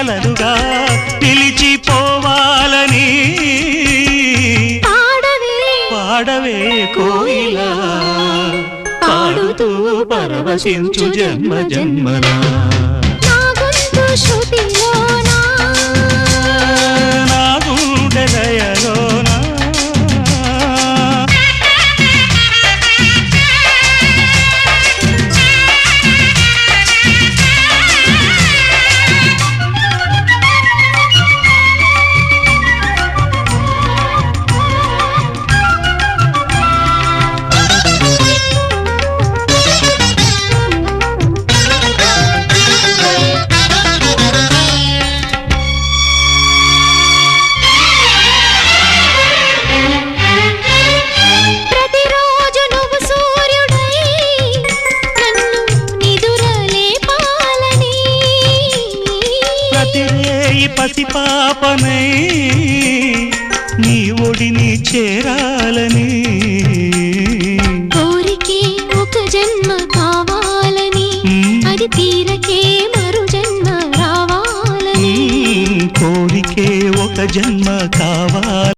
కలలుగా నిలిచిపోవాలని పాడవే కోయిలా పాడుతూ పరవశించు జన్మ జన్మనా నా గుండె లయలోనా పసిపాపనై నీ ఒడిని చేరాలని కోరికే ఒక జన్మ కావాలని అది తీరకే మరు జన్మ రావాలని కోరికే ఒక జన్మ కావాలని